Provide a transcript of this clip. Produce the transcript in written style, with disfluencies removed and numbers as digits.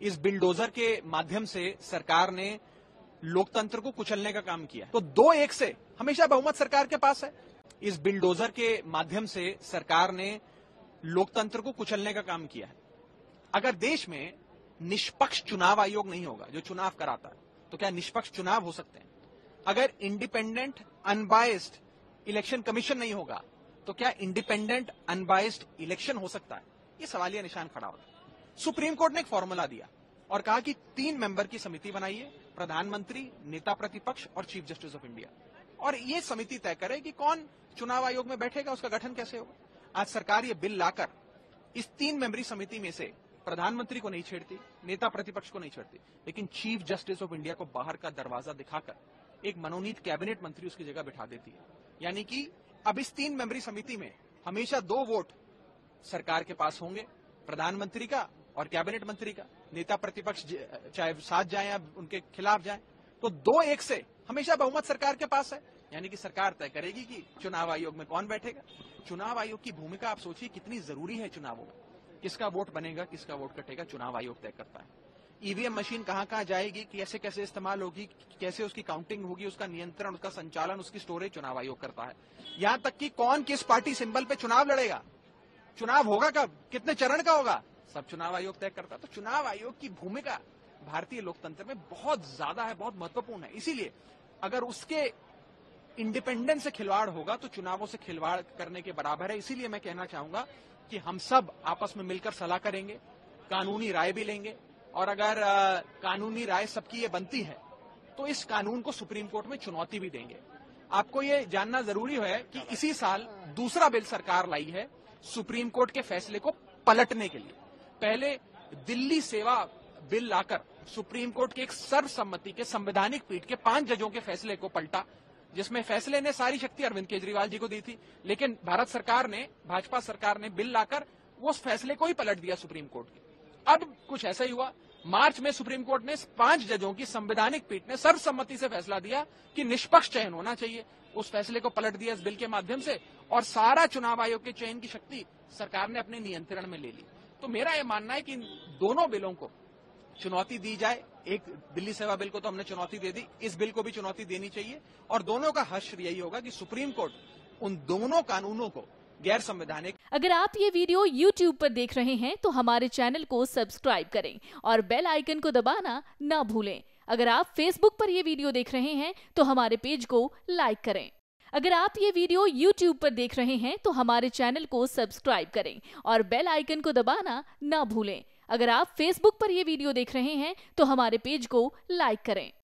इस बिल्डोजर के माध्यम से सरकार ने लोकतंत्र को कुचलने का काम किया। तो 2-1 से हमेशा बहुमत सरकार के पास है। इस बिल्डोजर के माध्यम से सरकार ने लोकतंत्र को कुचलने का काम किया है। अगर देश में निष्पक्ष चुनाव आयोग नहीं होगा जो चुनाव कराता है, तो क्या निष्पक्ष चुनाव हो सकते हैं? अगर इंडिपेंडेंट अनबायस्ड इलेक्शन कमीशन नहीं होगा, तो क्या इंडिपेंडेंट अनबायस्ड इलेक्शन हो सकता है? ये सवालिया निशान खड़ा होता है। सुप्रीम कोर्ट ने एक फॉर्मूला दिया और कहा कि 3 मेंबर की समिति बनाइए, प्रधानमंत्री, नेता प्रतिपक्ष और चीफ जस्टिस ऑफ इंडिया, और ये समिति तय करे कि कौन चुनाव आयोग में बैठेगा, उसका गठन कैसे होगा। आज सरकार ये बिल लाकर इस 3 मेंबरी समिति में से प्रधानमंत्री को नहीं छेड़ती, नेता प्रतिपक्ष को नहीं छेड़ती, लेकिन चीफ जस्टिस ऑफ इंडिया को बाहर का दरवाजा दिखाकर एक मनोनीत कैबिनेट मंत्री उसकी जगह बिठा देती है। यानी कि अब इस 3 मेंबरी समिति में हमेशा 2 वोट सरकार के पास होंगे, प्रधानमंत्री का और कैबिनेट मंत्री का। नेता प्रतिपक्ष चाहे साथ जाए या उनके खिलाफ जाए, तो 2-1 से हमेशा बहुमत सरकार के पास है। यानी कि सरकार तय करेगी कि चुनाव आयोग में कौन बैठेगा। चुनाव आयोग की भूमिका आप सोचिए कितनी जरूरी है चुनावों में। किसका वोट बनेगा, किसका वोट कटेगा, चुनाव आयोग तय करता है। ईवीएम मशीन कहां जाएगी, कैसे कैसे इस्तेमाल होगी, कैसे उसकी काउंटिंग होगी, उसका नियंत्रण, उसका संचालन, उसकी स्टोरेज चुनाव आयोग करता है। यहां तक कि कौन किस पार्टी सिंबल पे चुनाव लड़ेगा, चुनाव होगा कब, कितने चरण का होगा, सब चुनाव आयोग तय करता है। तो चुनाव आयोग की भूमिका भारतीय लोकतंत्र में बहुत ज्यादा है, बहुत महत्वपूर्ण है। इसीलिए अगर उसके इंडिपेंडेंस से खिलवाड़ होगा तो चुनावों से खिलवाड़ करने के बराबर है। इसीलिए मैं कहना चाहूंगा कि हम सब आपस में मिलकर सलाह करेंगे, कानूनी राय भी लेंगे, और अगर कानूनी राय सबकी ये बनती है तो इस कानून को सुप्रीम कोर्ट में चुनौती भी देंगे। आपको ये जानना जरूरी है कि इसी साल दूसरा बिल सरकार लाई है सुप्रीम कोर्ट के फैसले को पलटने के लिए। पहले दिल्ली सेवा बिल लाकर सुप्रीम कोर्ट के एक सर्वसम्मति के संवैधानिक पीठ के 5 जजों के फैसले को पलटा, जिसमें फैसले ने सारी शक्ति अरविंद केजरीवाल जी को दी थी, लेकिन भारत सरकार ने, भाजपा सरकार ने बिल लाकर वो उस फैसले को ही पलट दिया सुप्रीम कोर्ट के। अब कुछ ऐसा ही हुआ, मार्च में सुप्रीम कोर्ट ने 5 जजों की संवैधानिक पीठ ने सर्वसम्मति से फैसला दिया कि निष्पक्ष चयन होना चाहिए। उस फैसले को पलट दिया इस बिल के माध्यम से, और सारा चुनाव आयोग के चयन की शक्ति सरकार ने अपने नियंत्रण में ले ली। तो मेरा यह मानना है कि इन दोनों बिलों को चुनौती दी जाए। एक दिल्ली सेवा बिल को तो हमने चुनौती दे दी, इस बिल को भी चुनौती देनी चाहिए, और दोनों का हश्र यही होगा कि सुप्रीम कोर्ट उन दोनों कानूनों को गैर संवैधानिक। अगर आप ये वीडियो YouTube पर देख रहे हैं तो हमारे चैनल को सब्सक्राइब करें और बेल आइकन को दबाना ना भूलें। अगर आप Facebook पर ये वीडियो देख रहे हैं तो हमारे पेज को लाइक करें। अगर आप ये वीडियो YouTube पर देख रहे हैं तो हमारे चैनल को सब्सक्राइब करें और बेल आइकन को दबाना ना भूलें। अगर आप Facebook पर ये वीडियो देख रहे हैं तो हमारे पेज को लाइक करें।